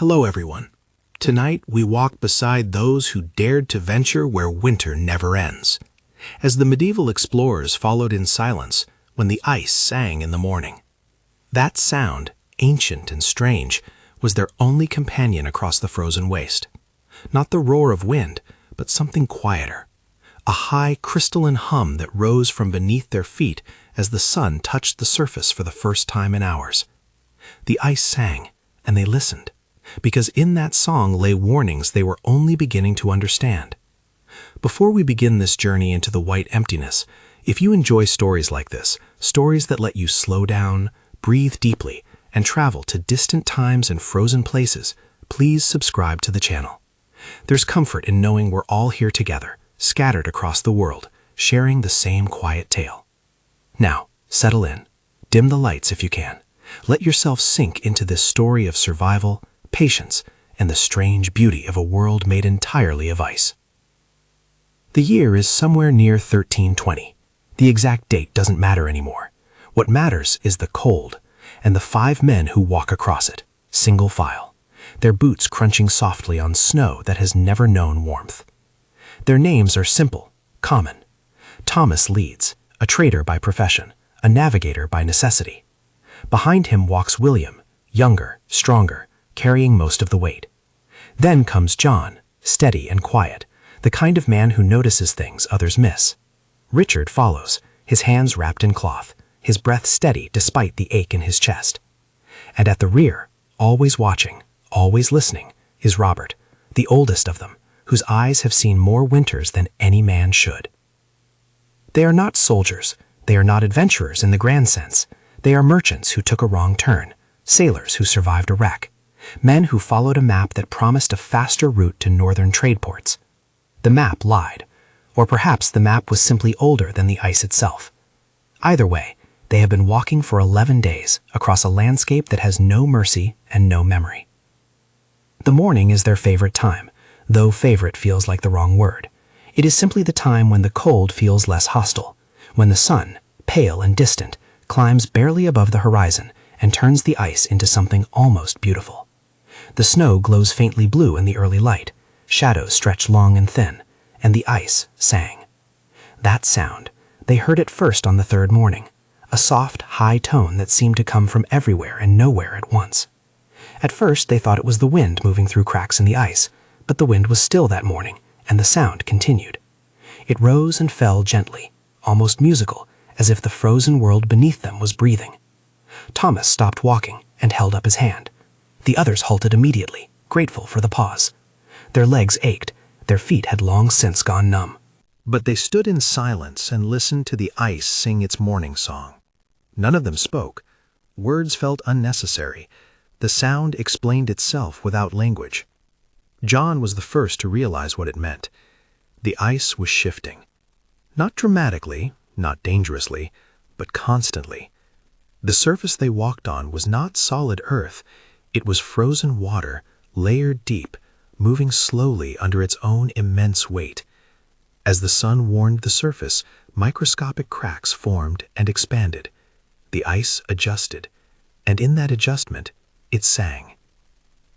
Hello, everyone. Tonight, we walk beside those who dared to venture where winter never ends. As the medieval explorers followed in silence when the ice sang in the morning. That sound, ancient and strange, was their only companion across the frozen waste. Not the roar of wind, but something quieter. A high, crystalline hum that rose from beneath their feet as the sun touched the surface for the first time in hours. The ice sang, and they listened, because in that song lay warnings they were only beginning to understand. Before we begin this journey into the white emptiness, if you enjoy stories like this, stories that let you slow down, breathe deeply, and travel to distant times and frozen places, please subscribe to the channel. There's comfort in knowing we're all here together, scattered across the world, sharing the same quiet tale. Now, settle in. Dim the lights if you can. Let yourself sink into this story of survival, patience, and the strange beauty of a world made entirely of ice. The year is somewhere near 1320. The exact date doesn't matter anymore. What matters is the cold, and the 5 men who walk across it, single file, their boots crunching softly on snow that has never known warmth. Their names are simple, common. Thomas leads, a trader by profession, a navigator by necessity. Behind him walks William, younger, stronger, carrying most of the weight. Then comes John, steady and quiet, the kind of man who notices things others miss. Richard follows, his hands wrapped in cloth, his breath steady despite the ache in his chest. And at the rear, always watching, always listening, is Robert, the oldest of them, whose eyes have seen more winters than any man should. They are not soldiers, they are not adventurers in the grand sense. They are merchants who took a wrong turn, sailors who survived a wreck, men who followed a map that promised a faster route to northern trade ports. The map lied, or perhaps the map was simply older than the ice itself. Either way, they have been walking for 11 days across a landscape that has no mercy and no memory. The morning is their favorite time, though favorite feels like the wrong word. It is simply the time when the cold feels less hostile, when the sun, pale and distant, climbs barely above the horizon and turns the ice into something almost beautiful. The snow glows faintly blue in the early light, shadows stretch long and thin, and the ice sang. That sound, they heard it first on the 3rd morning, a soft, high tone that seemed to come from everywhere and nowhere at once. At first they thought it was the wind moving through cracks in the ice, but the wind was still that morning, and the sound continued. It rose and fell gently, almost musical, as if the frozen world beneath them was breathing. Thomas stopped walking and held up his hand. The others halted immediately, grateful for the pause. Their legs ached, their feet had long since gone numb. But they stood in silence and listened to the ice sing its morning song. None of them spoke. Words felt unnecessary. The sound explained itself without language. John was the first to realize what it meant. The ice was shifting. Not dramatically, not dangerously, but constantly. The surface they walked on was not solid earth. It was frozen water, layered deep, moving slowly under its own immense weight. As the sun warmed the surface, microscopic cracks formed and expanded. The ice adjusted, and in that adjustment, it sang.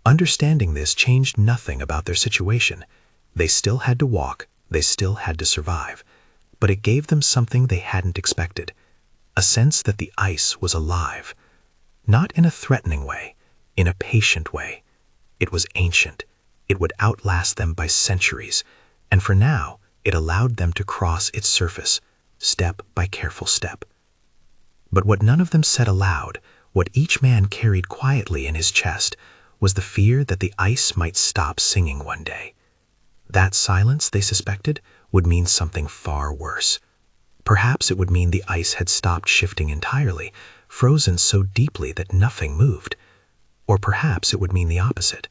Understanding this changed nothing about their situation. They still had to walk, they still had to survive. But it gave them something they hadn't expected, a sense that the ice was alive. Not in a threatening way, in a patient way. It was ancient. It would outlast them by centuries, and for now, it allowed them to cross its surface, step by careful step. But what none of them said aloud, what each man carried quietly in his chest, was the fear that the ice might stop singing one day. That silence, they suspected, would mean something far worse. Perhaps it would mean the ice had stopped shifting entirely, frozen so deeply that nothing moved. Or perhaps it would mean the opposite,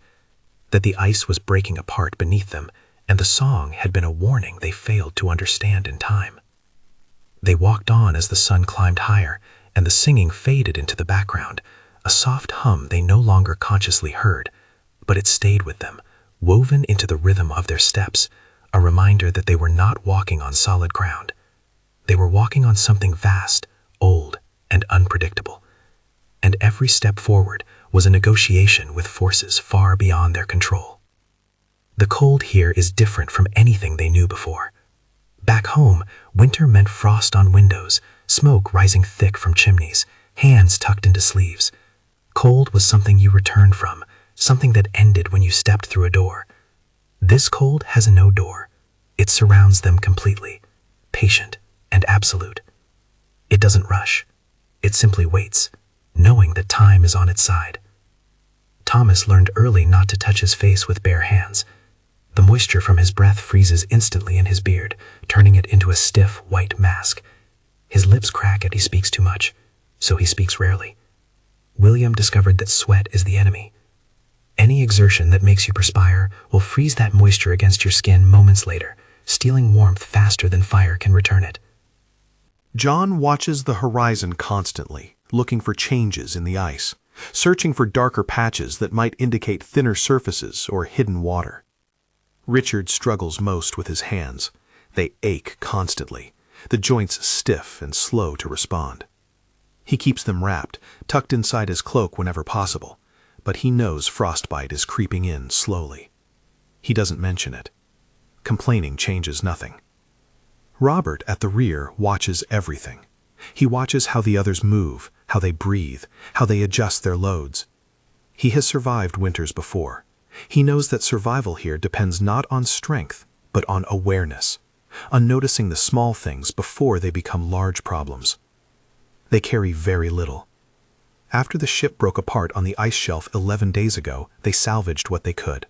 that the ice was breaking apart beneath them, and the song had been a warning they failed to understand in time. They walked on as the sun climbed higher, and the singing faded into the background, a soft hum they no longer consciously heard, but it stayed with them, woven into the rhythm of their steps, a reminder that they were not walking on solid ground. They were walking on something vast, old, and unpredictable. And every step forward, was a negotiation with forces far beyond their control. The cold here is different from anything they knew before. Back home, winter meant frost on windows, smoke rising thick from chimneys, hands tucked into sleeves. Cold was something you returned from, something that ended when you stepped through a door. This cold has no door. It surrounds them completely, patient and absolute. It doesn't rush. It simply waits, knowing that time is on its side. Thomas learned early not to touch his face with bare hands. The moisture from his breath freezes instantly in his beard, turning it into a stiff, white mask. His lips crack as he speaks too much, so he speaks rarely. William discovered that sweat is the enemy. Any exertion that makes you perspire will freeze that moisture against your skin moments later, stealing warmth faster than fire can return it. John watches the horizon constantly, looking for changes in the ice, searching for darker patches that might indicate thinner surfaces or hidden water. Richard struggles most with his hands. They ache constantly, the joints stiff and slow to respond. He keeps them wrapped, tucked inside his cloak whenever possible, but he knows frostbite is creeping in slowly. He doesn't mention it. Complaining changes nothing. Robert at the rear watches everything. He watches how the others move, how they breathe, how they adjust their loads. He has survived winters before. He knows that survival here depends not on strength, but on awareness, on noticing the small things before they become large problems. They carry very little. After the ship broke apart on the ice shelf 11 days ago, they salvaged what they could.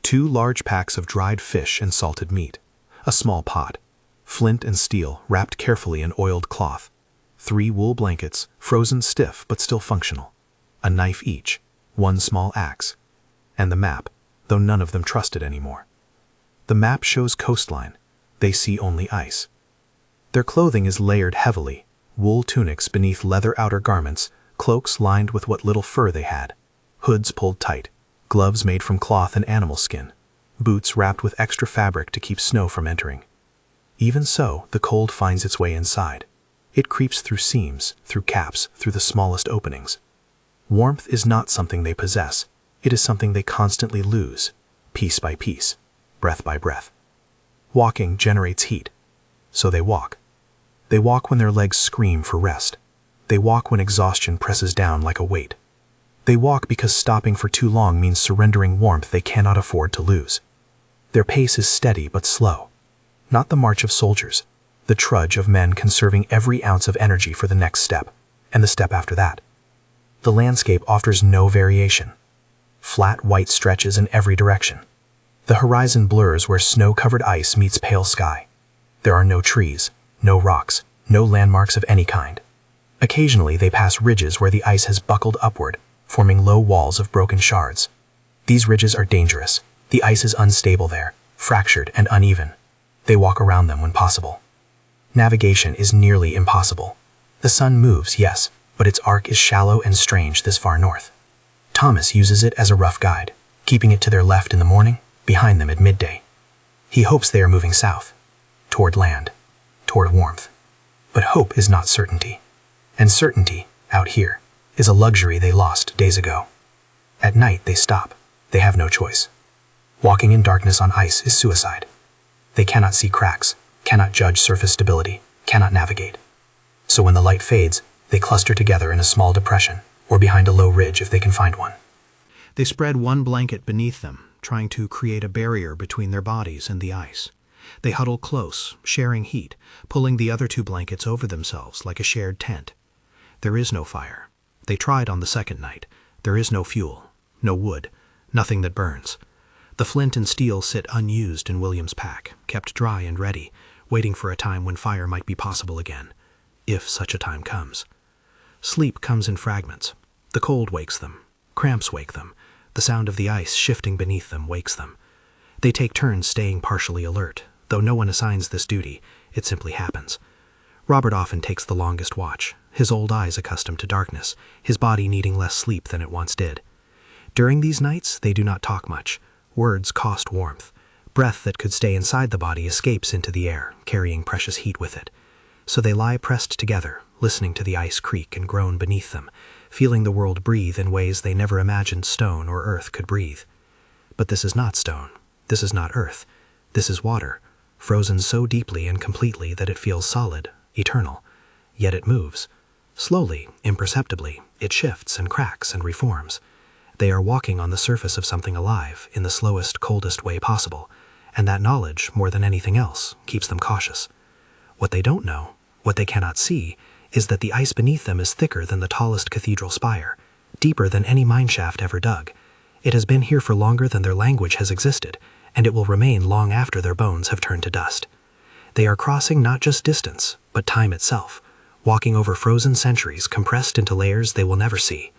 2 large packs of dried fish and salted meat, a small pot, flint and steel wrapped carefully in oiled cloth, 3 wool blankets, frozen stiff but still functional, a knife each, 1 small axe, and the map, though none of them trusted anymore. The map shows coastline. They see only ice. Their clothing is layered heavily, wool tunics beneath leather outer garments, cloaks lined with what little fur they had, hoods pulled tight, gloves made from cloth and animal skin, boots wrapped with extra fabric to keep snow from entering. Even so, the cold finds its way inside. It creeps through seams, through caps, through the smallest openings. Warmth is not something they possess. It is something they constantly lose, piece by piece, breath by breath. Walking generates heat, so they walk. They walk when their legs scream for rest. They walk when exhaustion presses down like a weight. They walk because stopping for too long means surrendering warmth they cannot afford to lose. Their pace is steady but slow. Not the march of soldiers, the trudge of men conserving every ounce of energy for the next step, and the step after that. The landscape offers no variation. Flat white stretches in every direction. The horizon blurs where snow-covered ice meets pale sky. There are no trees, no rocks, no landmarks of any kind. Occasionally they pass ridges where the ice has buckled upward, forming low walls of broken shards. These ridges are dangerous. The ice is unstable there, fractured and uneven. They walk around them when possible. Navigation is nearly impossible. The sun moves, yes, but its arc is shallow and strange this far north. Thomas uses it as a rough guide, keeping it to their left in the morning, behind them at midday. He hopes they are moving south, toward land, toward warmth. But hope is not certainty. And certainty, out here, is a luxury they lost days ago. At night they stop. They have no choice. Walking in darkness on ice is suicide. They cannot see cracks, cannot judge surface stability, cannot navigate. So when the light fades, they cluster together in a small depression, or behind a low ridge if they can find one. They spread one blanket beneath them, trying to create a barrier between their bodies and the ice. They huddle close, sharing heat, pulling the other 2 blankets over themselves like a shared tent. There is no fire. They tried on the second night. There is no fuel, no wood, nothing that burns. The flint and steel sit unused in William's pack, kept dry and ready, waiting for a time when fire might be possible again, if such a time comes. Sleep comes in fragments. The cold wakes them. Cramps wake them. The sound of the ice shifting beneath them wakes them. They take turns staying partially alert, though no one assigns this duty. It simply happens. Robert often takes the longest watch, his old eyes accustomed to darkness, his body needing less sleep than it once did. During these nights, they do not talk much. Words cost warmth. Breath that could stay inside the body escapes into the air, carrying precious heat with it. So they lie pressed together, listening to the ice creak and groan beneath them, feeling the world breathe in ways they never imagined stone or earth could breathe. But this is not stone. This is not earth. This is water, frozen so deeply and completely that it feels solid, eternal. Yet it moves. Slowly, imperceptibly, it shifts and cracks and reforms. They are walking on the surface of something alive in the slowest, coldest way possible, and that knowledge, more than anything else, keeps them cautious. What they don't know, what they cannot see, is that the ice beneath them is thicker than the tallest cathedral spire, deeper than any mineshaft ever dug. It has been here for longer than their language has existed, and it will remain long after their bones have turned to dust. They are crossing not just distance, but time itself, walking over frozen centuries compressed into layers they will never see.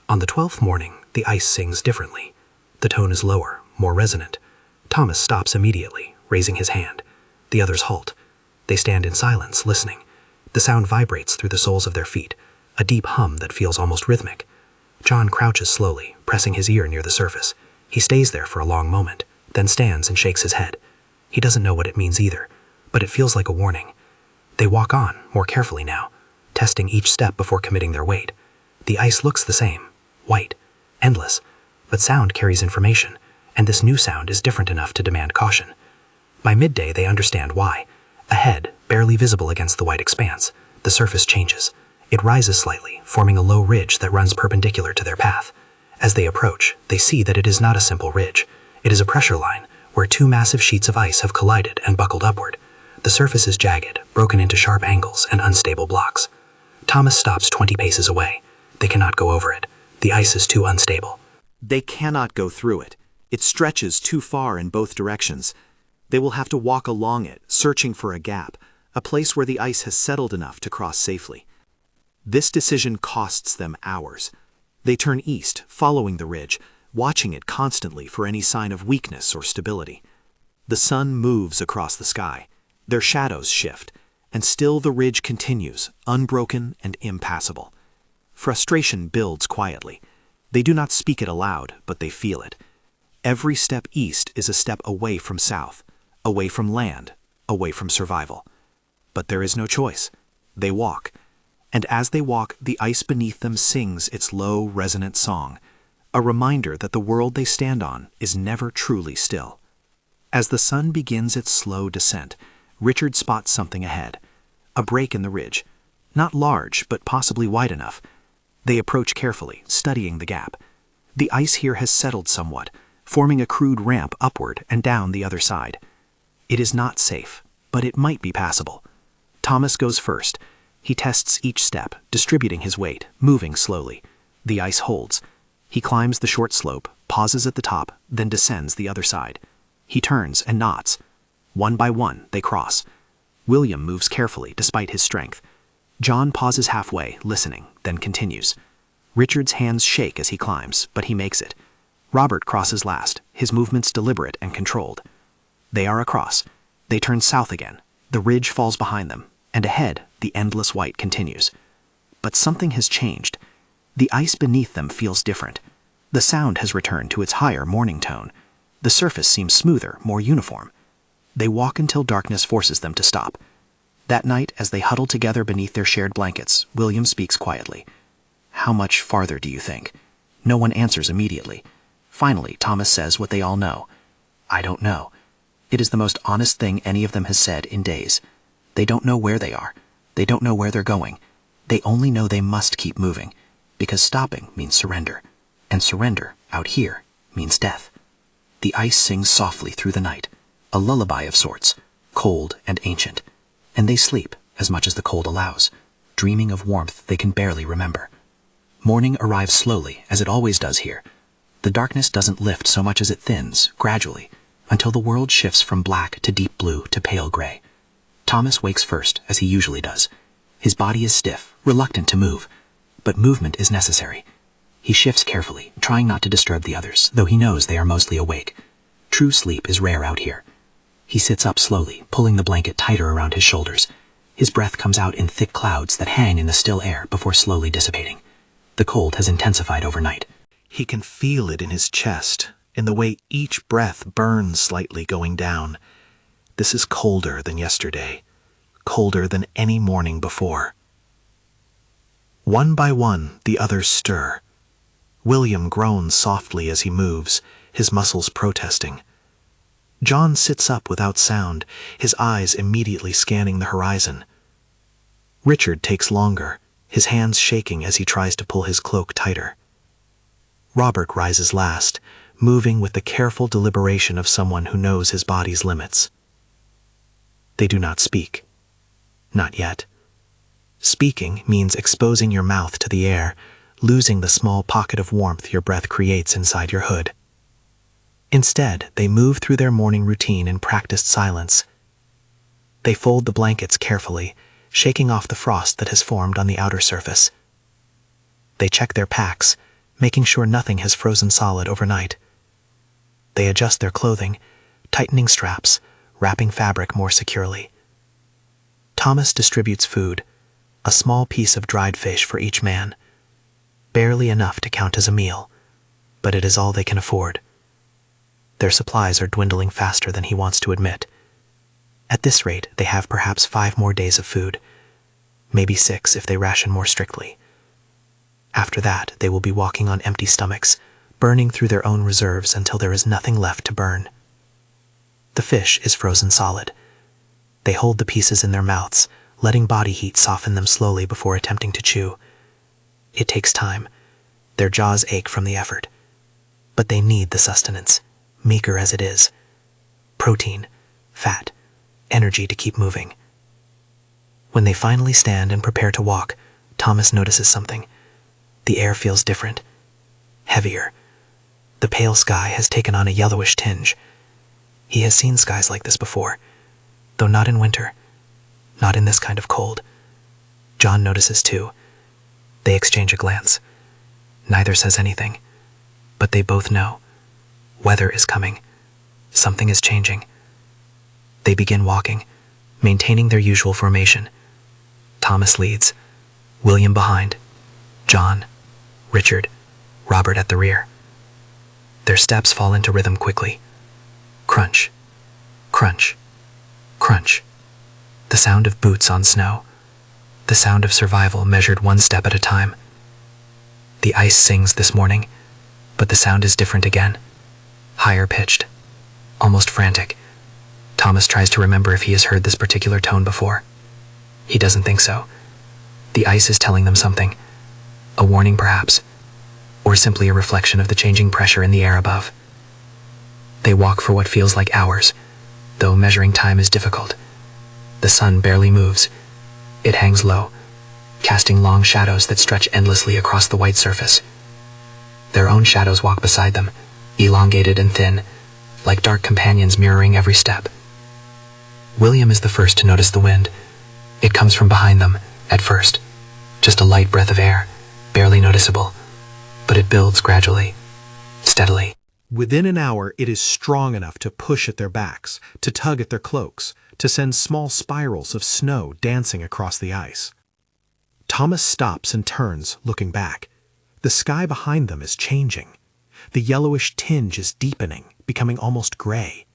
On the 12th morning, the ice sings differently. The tone is lower, more resonant. Thomas stops immediately, raising his hand. The others halt. They stand in silence, listening. The sound vibrates through the soles of their feet, a deep hum that feels almost rhythmic. John crouches slowly, pressing his ear near the surface. He stays there for a long moment, then stands and shakes his head. He doesn't know what it means either, but it feels like a warning. They walk on, more carefully now, testing each step before committing their weight. The ice looks the same, white, endless, but sound carries information, and this new sound is different enough to demand caution. By midday, they understand why. Ahead, barely visible against the white expanse, the surface changes. It rises slightly, forming a low ridge that runs perpendicular to their path. As they approach, they see that it is not a simple ridge. It is a pressure line, where two massive sheets of ice have collided and buckled upward. The surface is jagged, broken into sharp angles and unstable blocks. Thomas stops 20 paces away. They cannot go over it. The ice is too unstable. They cannot go through it. It stretches too far in both directions. They will have to walk along it, searching for a gap, a place where the ice has settled enough to cross safely. This decision costs them hours. They turn east, following the ridge, watching it constantly for any sign of weakness or stability. The sun moves across the sky. Their shadows shift, and still the ridge continues, unbroken and impassable. Frustration builds quietly. They do not speak it aloud, but they feel it. Every step east is a step away from south, away from land, away from survival. But there is no choice. They walk. And as they walk, the ice beneath them sings its low, resonant song, a reminder that the world they stand on is never truly still. As the sun begins its slow descent, Richard spots something ahead, a break in the ridge, not large, but possibly wide enough. They approach carefully, studying the gap. The ice here has settled somewhat, forming a crude ramp upward and down the other side. It is not safe, but it might be passable. Thomas goes first. He tests each step, distributing his weight, moving slowly. The ice holds. He climbs the short slope, pauses at the top, then descends the other side. He turns and nods. One by one, they cross. William moves carefully, despite his strength. John pauses halfway, listening, then continues. Richard's hands shake as he climbs, but he makes it. Robert crosses last, his movements deliberate and controlled. They are across. They turn south again. The ridge falls behind them, and ahead, the endless white continues. But something has changed. The ice beneath them feels different. The sound has returned to its higher morning tone. The surface seems smoother, more uniform. They walk until darkness forces them to stop. That night, as they huddle together beneath their shared blankets, William speaks quietly. "How much farther do you think?" No one answers immediately. Finally, Thomas says what they all know. "I don't know." It is the most honest thing any of them has said in days. They don't know where they are. They don't know where they're going. They only know they must keep moving, because stopping means surrender, and surrender, out here, means death. The ice sings softly through the night, a lullaby of sorts, cold and ancient, and they sleep as much as the cold allows, dreaming of warmth they can barely remember. Morning arrives slowly, as it always does here. The darkness doesn't lift so much as it thins, gradually, until the world shifts from black to deep blue to pale gray. Thomas wakes first, as he usually does. His body is stiff, reluctant to move, but movement is necessary. He shifts carefully, trying not to disturb the others, though he knows they are mostly awake. True sleep is rare out here. He sits up slowly, pulling the blanket tighter around his shoulders. His breath comes out in thick clouds that hang in the still air before slowly dissipating. The cold has intensified overnight. He can feel it in his chest, in the way each breath burns slightly going down. This is colder than yesterday, colder than any morning before. One by one, the others stir. William groans softly as he moves, his muscles protesting. John sits up without sound, his eyes immediately scanning the horizon. Richard takes longer, his hands shaking as he tries to pull his cloak tighter. Robert rises last, moving with the careful deliberation of someone who knows his body's limits. They do not speak. Not yet. Speaking means exposing your mouth to the air, losing the small pocket of warmth your breath creates inside your hood. Instead, they move through their morning routine in practiced silence. They fold the blankets carefully, shaking off the frost that has formed on the outer surface. They check their packs, making sure nothing has frozen solid overnight. They adjust their clothing, tightening straps, wrapping fabric more securely. Thomas distributes food, a small piece of dried fish for each man. Barely enough to count as a meal, but it is all they can afford. Their supplies are dwindling faster than he wants to admit. At this rate, they have perhaps 5 more days of food, maybe 6 if they ration more strictly. After that, they will be walking on empty stomachs, burning through their own reserves until there is nothing left to burn. The fish is frozen solid. They hold the pieces in their mouths, letting body heat soften them slowly before attempting to chew. It takes time. Their jaws ache from the effort. But they need the sustenance, meager as it is. Protein, fat, energy to keep moving. When they finally stand and prepare to walk, Thomas notices something. The air feels different, heavier. The pale sky has taken on a yellowish tinge. He has seen skies like this before, though not in winter, not in this kind of cold. John notices too. They exchange a glance. Neither says anything, but they both know. Weather is coming. Something is changing. They begin walking, maintaining their usual formation. Thomas leads, William behind, John, Richard, Robert at the rear. Their steps fall into rhythm quickly. Crunch, crunch, crunch. The sound of boots on snow. The sound of survival measured one step at a time. The ice sings this morning, but the sound is different again. Higher pitched, almost frantic. Thomas tries to remember if he has heard this particular tone before. He doesn't think so. The ice is telling them something. A warning perhaps, or simply a reflection of the changing pressure in the air above. They walk for what feels like hours, though measuring time is difficult. The sun barely moves. It hangs low, casting long shadows that stretch endlessly across the white surface. Their own shadows walk beside them, elongated and thin, like dark companions mirroring every step. William is the first to notice the wind. It comes from behind them, at first, just a light breath of air, barely noticeable, but it builds gradually, steadily. Within an hour, it is strong enough to push at their backs, to tug at their cloaks, to send small spirals of snow dancing across the ice. Thomas stops and turns, looking back. The sky behind them is changing. The yellowish tinge is deepening, becoming almost gray.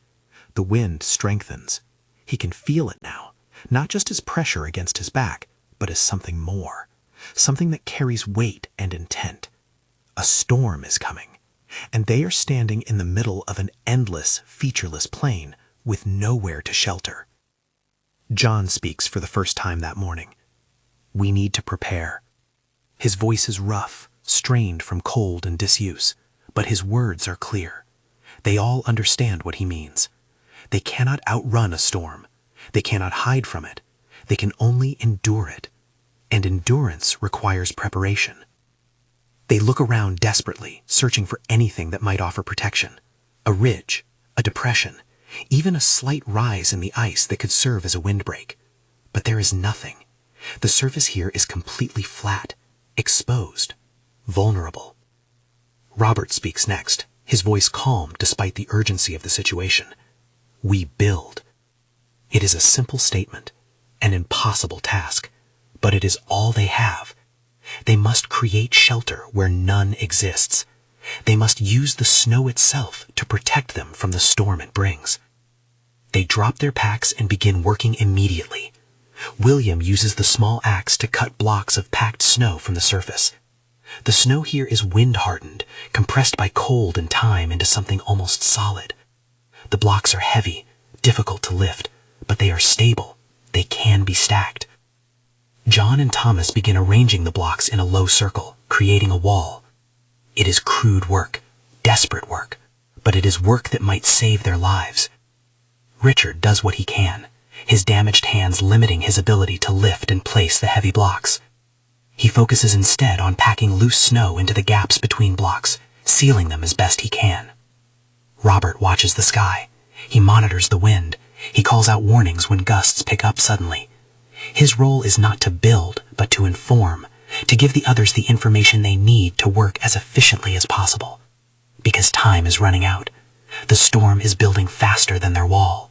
The wind strengthens. He can feel it now, not just as pressure against his back, but as something more, something that carries weight and intent. A storm is coming, and they are standing in the middle of an endless, featureless plain with nowhere to shelter. John speaks for the first time that morning. We need to prepare. His voice is rough, strained from cold and disuse, but his words are clear. They all understand what he means. They cannot outrun a storm. They cannot hide from it. They can only endure it. And endurance requires preparation. They look around desperately, searching for anything that might offer protection. A ridge, a depression, even a slight rise in the ice that could serve as a windbreak. But there is nothing. The surface here is completely flat, exposed, vulnerable. Robert speaks next, his voice calm despite the urgency of the situation. We build. It is a simple statement, an impossible task, but it is all they have. They must create shelter where none exists. They must use the snow itself to protect them from the storm it brings. They drop their packs and begin working immediately. William uses the small axe to cut blocks of packed snow from the surface. The snow here is wind-hardened, compressed by cold and time into something almost solid. The blocks are heavy, difficult to lift, but they are stable. They can be stacked. John and Thomas begin arranging the blocks in a low circle, creating a wall. It is crude work, desperate work, but it is work that might save their lives. Richard does what he can, his damaged hands limiting his ability to lift and place the heavy blocks. He focuses instead on packing loose snow into the gaps between blocks, sealing them as best he can. Robert watches the sky. He monitors the wind. He calls out warnings when gusts pick up suddenly. His role is not to build, but to inform, to give the others the information they need to work as efficiently as possible. Because time is running out. The storm is building faster than their wall.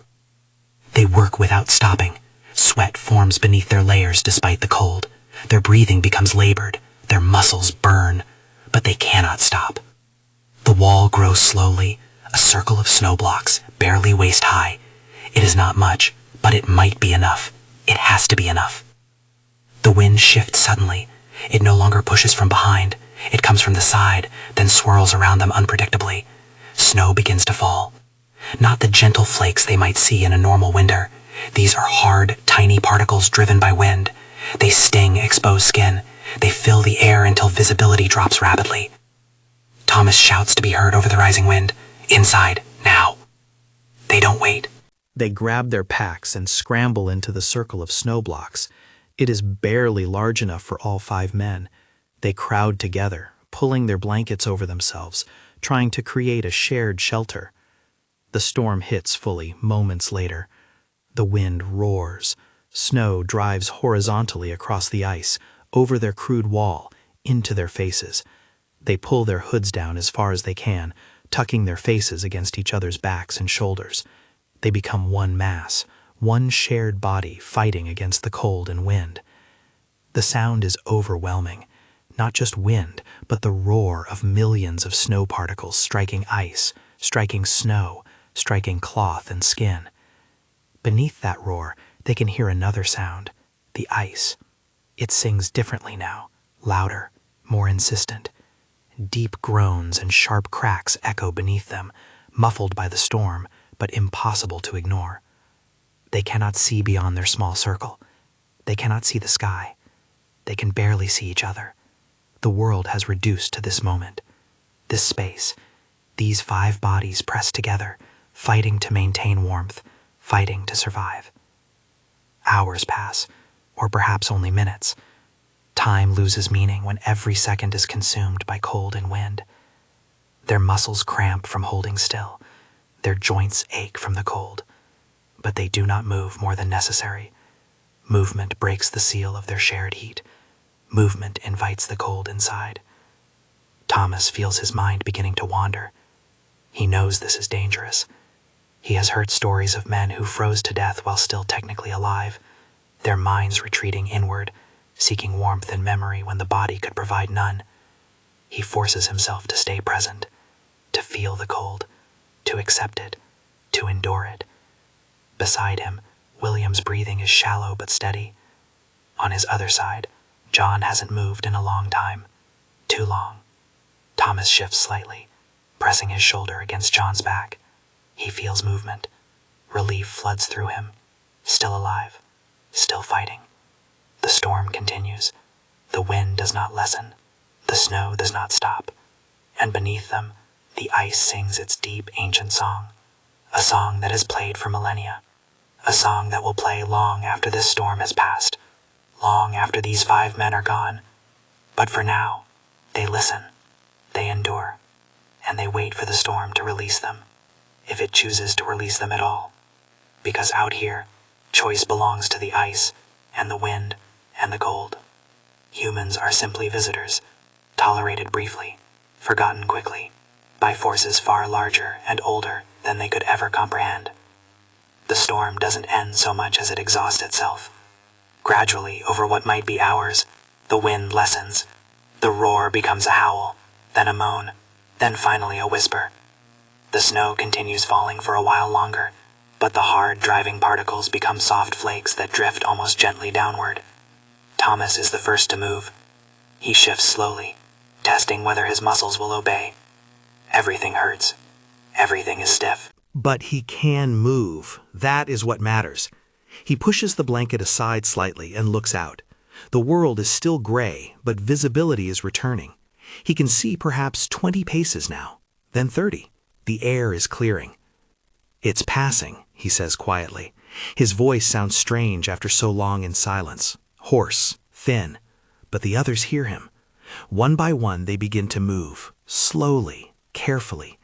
They work without stopping. Sweat forms beneath their layers despite the cold. Their breathing becomes labored. Their muscles burn. But they cannot stop. The wall grows slowly, a circle of snow blocks, barely waist high. It is not much, but it might be enough. It has to be enough. The wind shifts suddenly. It no longer pushes from behind. It comes from the side, then swirls around them unpredictably. Snow begins to fall. Not the gentle flakes they might see in a normal winter. These are hard, tiny particles driven by wind. They sting exposed skin. They fill the air until visibility drops rapidly. Thomas shouts to be heard over the rising wind. Inside, now. They don't wait. They grab their packs and scramble into the circle of snow blocks. It is barely large enough for all 5 men. They crowd together, pulling their blankets over themselves, trying to create a shared shelter. The storm hits fully moments later. The wind roars. Snow drives horizontally across the ice, over their crude wall, into their faces. They pull their hoods down as far as they can, tucking their faces against each other's backs and shoulders. They become one mass, one shared body fighting against the cold and wind. The sound is overwhelming. Not just wind, but the roar of millions of snow particles striking ice, striking snow, striking cloth and skin. Beneath that roar, they can hear another sound, the ice. It sings differently now, louder, more insistent. Deep groans and sharp cracks echo beneath them, muffled by the storm, but impossible to ignore. They cannot see beyond their small circle. They cannot see the sky. They can barely see each other. The world has reduced to this moment, this space, these 5 bodies pressed together, fighting to maintain warmth, fighting to survive. Hours pass, or perhaps only minutes. Time loses meaning when every second is consumed by cold and wind. Their muscles cramp from holding still. Their joints ache from the cold. But they do not move more than necessary. Movement breaks the seal of their shared heat. Movement invites the cold inside. Thomas feels his mind beginning to wander. He knows this is dangerous. He has heard stories of men who froze to death while still technically alive, their minds retreating inward, seeking warmth and memory when the body could provide none. He forces himself to stay present, to feel the cold, to accept it, to endure it. Beside him, William's breathing is shallow but steady. On his other side, John hasn't moved in a long time. Too long. Thomas shifts slightly, pressing his shoulder against John's back. He feels movement. Relief floods through him. Still alive. Still fighting. The storm continues. The wind does not lessen. The snow does not stop. And beneath them, the ice sings its deep ancient song. A song that has played for millennia. A song that will play long after this storm has passed. Long after these 5 men are gone. But for now, they listen. They endure. And they wait for the storm to release them. If it chooses to release them at all. Because out here, choice belongs to the ice, and the wind, and the cold. Humans are simply visitors, tolerated briefly, forgotten quickly, by forces far larger and older than they could ever comprehend. The storm doesn't end so much as it exhausts itself. Gradually, over what might be hours, the wind lessens. The roar becomes a howl, then a moan, then finally a whisper. The snow continues falling for a while longer, but the hard, driving particles become soft flakes that drift almost gently downward. Thomas is the first to move. He shifts slowly, testing whether his muscles will obey. Everything hurts. Everything is stiff. But he can move. That is what matters. He pushes the blanket aside slightly and looks out. The world is still gray, but visibility is returning. He can see perhaps 20 paces now, then 30. The air is clearing. "It's passing," he says quietly. His voice sounds strange after so long in silence, hoarse, thin. But the others hear him. One by one they begin to move, slowly, carefully.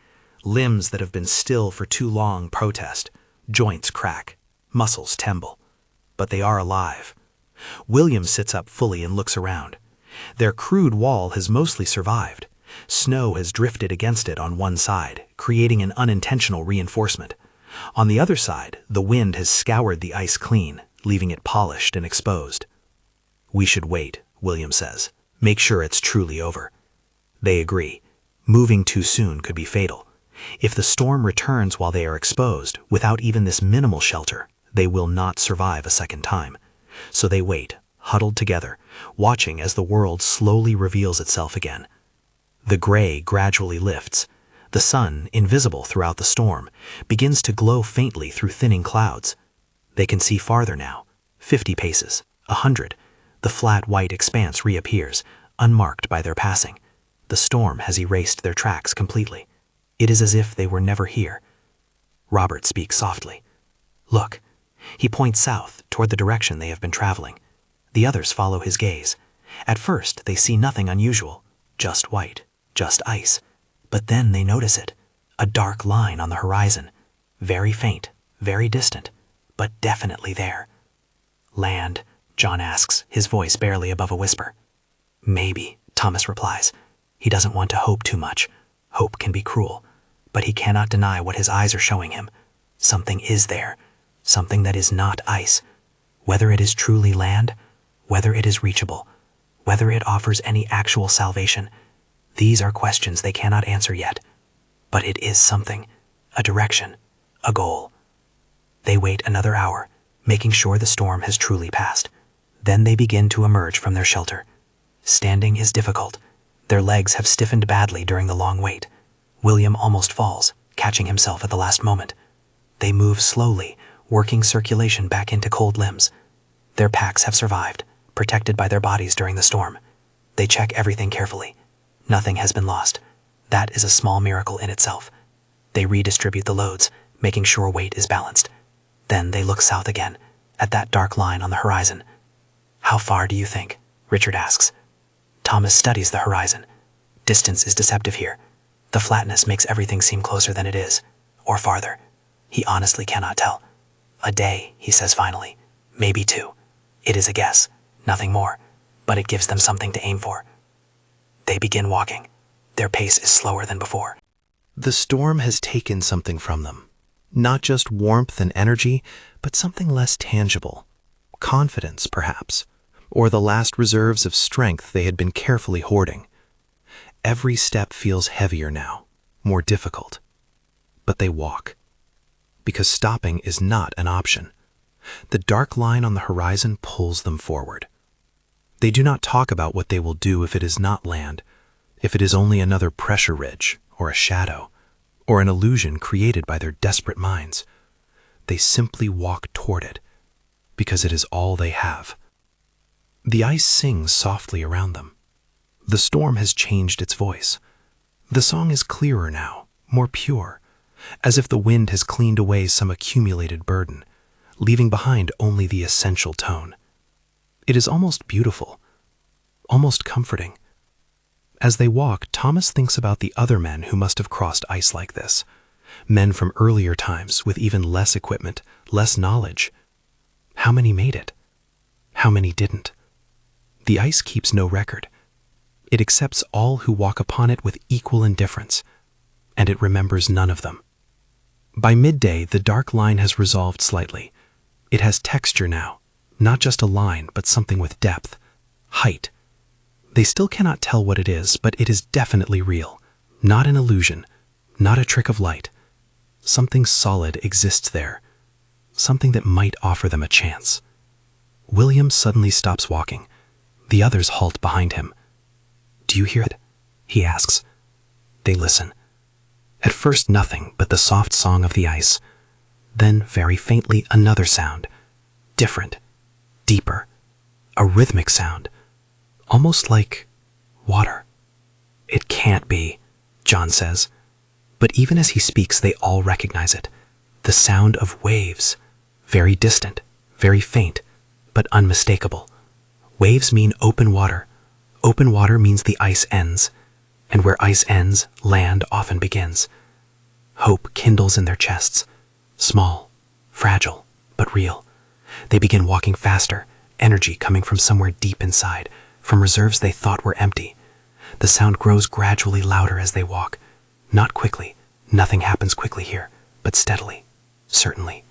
Limbs that have been still for too long protest. Joints crack, muscles tremble. But they are alive. William sits up fully and looks around. Their crude wall has mostly survived. Snow has drifted against it on one side, creating an unintentional reinforcement. On the other side, the wind has scoured the ice clean, leaving it polished and exposed. "We should wait," William says. "Make sure it's truly over." They agree. Moving too soon could be fatal. If the storm returns while they are exposed, without even this minimal shelter, they will not survive a second time. So they wait, huddled together, watching as the world slowly reveals itself again. The gray gradually lifts. The sun, invisible throughout the storm, begins to glow faintly through thinning clouds. They can see farther now, 50 paces, 100. The flat white expanse reappears, unmarked by their passing. The storm has erased their tracks completely. It is as if they were never here. Robert speaks softly. "Look." He points south, toward the direction they have been traveling. The others follow his gaze. At first, they see nothing unusual, just white, just ice. But then they notice it, a dark line on the horizon, very faint, very distant, but definitely there. "Land?" John asks, his voice barely above a whisper. "Maybe," Thomas replies. He doesn't want to hope too much. Hope can be cruel, but he cannot deny what his eyes are showing him. Something is there, something that is not ice. Whether it is truly land, whether it is reachable, whether it offers any actual salvation, these are questions they cannot answer yet. But it is something, a direction, a goal. They wait another hour, making sure the storm has truly passed. Then they begin to emerge from their shelter. Standing is difficult. Their legs have stiffened badly during the long wait. William almost falls, catching himself at the last moment. They move slowly, working circulation back into cold limbs. Their packs have survived, protected by their bodies during the storm. They check everything carefully. Nothing has been lost. That is a small miracle in itself. They redistribute the loads, making sure weight is balanced. Then they look south again, at that dark line on the horizon. "How far do you think?" Richard asks. Thomas studies the horizon. Distance is deceptive here. The flatness makes everything seem closer than it is, or farther. He honestly cannot tell. "A day," he says finally. "Maybe 2. It is a guess, nothing more, but it gives them something to aim for." They begin walking. Their pace is slower than before. The storm has taken something from them. Not just warmth and energy, but something less tangible. Confidence, perhaps, or the last reserves of strength they had been carefully hoarding. Every step feels heavier now, more difficult. But they walk. Because stopping is not an option. The dark line on the horizon pulls them forward. They do not talk about what they will do if it is not land, if it is only another pressure ridge, or a shadow, or an illusion created by their desperate minds. They simply walk toward it, because it is all they have. The ice sings softly around them. The storm has changed its voice. The song is clearer now, more pure, as if the wind has cleaned away some accumulated burden, leaving behind only the essential tone. It is almost beautiful, almost comforting. As they walk, Thomas thinks about the other men who must have crossed ice like this, men from earlier times with even less equipment, less knowledge. How many made it? How many didn't? The ice keeps no record. It accepts all who walk upon it with equal indifference, and it remembers none of them. By midday, the dark line has resolved slightly. It has texture now, not just a line, but something with depth, height. They still cannot tell what it is, but it is definitely real, not an illusion, not a trick of light. Something solid exists there, something that might offer them a chance. William suddenly stops walking. The others halt behind him. "Do you hear it?" he asks. They listen. At first nothing but the soft song of the ice. Then, very faintly, another sound. Different. Deeper. A rhythmic sound. Almost like water. "It can't be," John says. But even as he speaks, they all recognize it. The sound of waves. Very distant, very faint, but unmistakable. Waves mean open water. Open water means the ice ends. And where ice ends, land often begins. Hope kindles in their chests. Small, fragile, but real. They begin walking faster, energy coming from somewhere deep inside, from reserves they thought were empty. The sound grows gradually louder as they walk. Not quickly. Nothing happens quickly here, but steadily, certainly.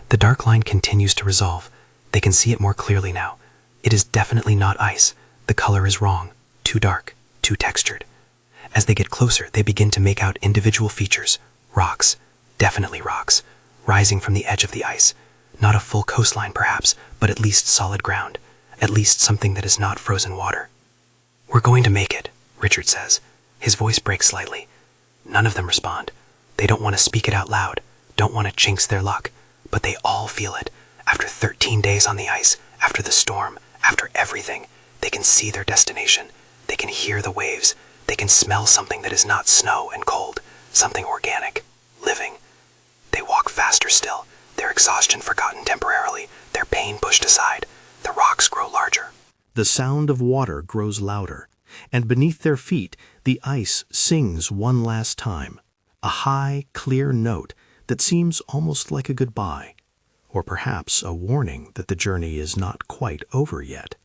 The dark line continues to resolve. They can see it more clearly now. It is definitely not ice. The color is wrong, too dark, too textured. As they get closer, they begin to make out individual features. Rocks, definitely rocks, rising from the edge of the ice. Not a full coastline perhaps, but at least solid ground. At least something that is not frozen water. "We're going to make it," Richard says. His voice breaks slightly. None of them respond. They don't want to speak it out loud, don't want to jinx their luck, but they all feel it. After 13 days on the ice, after the storm, after everything, they can see their destination. They can hear the waves. They can smell something that is not snow and cold, something organic, living. They walk faster still, their exhaustion forgotten temporarily, their pain pushed aside. The rocks grow larger. The sound of water grows louder, and beneath their feet, the ice sings one last time, a high, clear note that seems almost like a goodbye, or perhaps a warning that the journey is not quite over yet.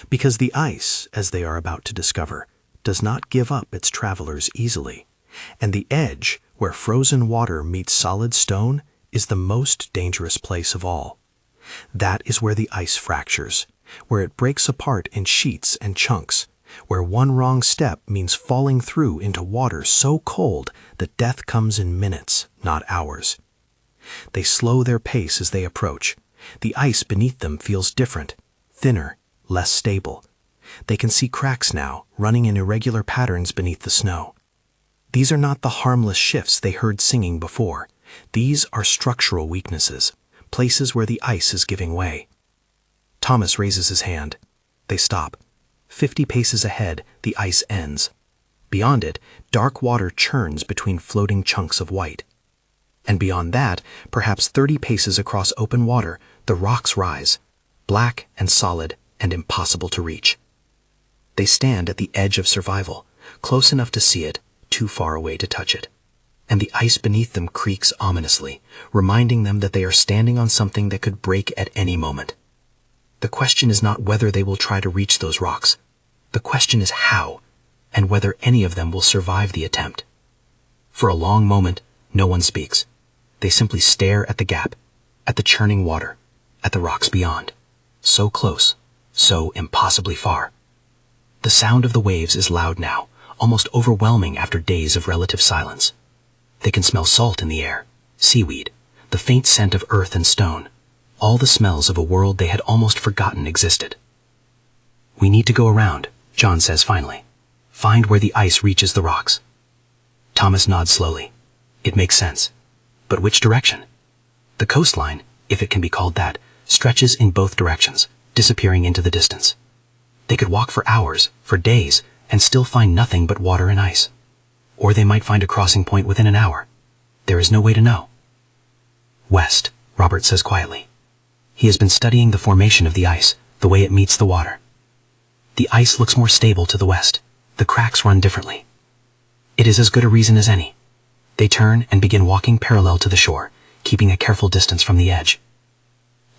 Because the ice, as they are about to discover, does not give up its travelers easily, and the edge, where frozen water meets solid stone, is the most dangerous place of all. That is where the ice fractures, where it breaks apart in sheets and chunks, where one wrong step means falling through into water so cold that death comes in minutes, not hours. They slow their pace as they approach. The ice beneath them feels different, thinner, less stable. They can see cracks now, running in irregular patterns beneath the snow. These are not the harmless shifts they heard singing before. These are structural weaknesses, places where the ice is giving way. Thomas raises his hand. They stop. 50 paces ahead, the ice ends. Beyond it, dark water churns between floating chunks of white. And beyond that, perhaps 30 paces across open water, the rocks rise, black and solid and impossible to reach. They stand at the edge of survival, close enough to see it, too far away to touch it. And the ice beneath them creaks ominously, reminding them that they are standing on something that could break at any moment. The question is not whether they will try to reach those rocks. The question is how, and whether any of them will survive the attempt. For a long moment, no one speaks. They simply stare at the gap, at the churning water, at the rocks beyond. So close, so impossibly far. The sound of the waves is loud now, almost overwhelming after days of relative silence. They can smell salt in the air, seaweed, the faint scent of earth and stone, all the smells of a world they had almost forgotten existed. "We need to go around," John says finally. "Find where the ice reaches the rocks." Thomas nods slowly. It makes sense. But which direction? The coastline, if it can be called that, stretches in both directions, disappearing into the distance. They could walk for hours, for days, and still find nothing but water and ice. Or they might find a crossing point within an hour. There is no way to know. "West," Robert says quietly. He has been studying the formation of the ice, the way it meets the water. The ice looks more stable to the west. The cracks run differently. It is as good a reason as any. They turn and begin walking parallel to the shore, keeping a careful distance from the edge.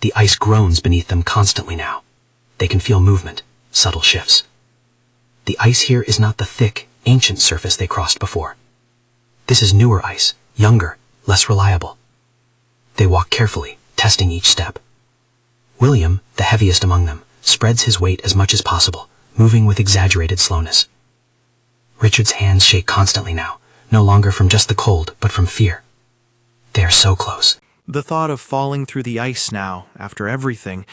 The ice groans beneath them constantly now. They can feel movement, subtle shifts. The ice here is not the thick, ancient surface they crossed before. This is newer ice, younger, less reliable. They walk carefully, testing each step. William, the heaviest among them, spreads his weight as much as possible, moving with exaggerated slowness. Richard's hands shake constantly now, no longer from just the cold, but from fear. They are so close. The thought of falling through the ice now, after everything,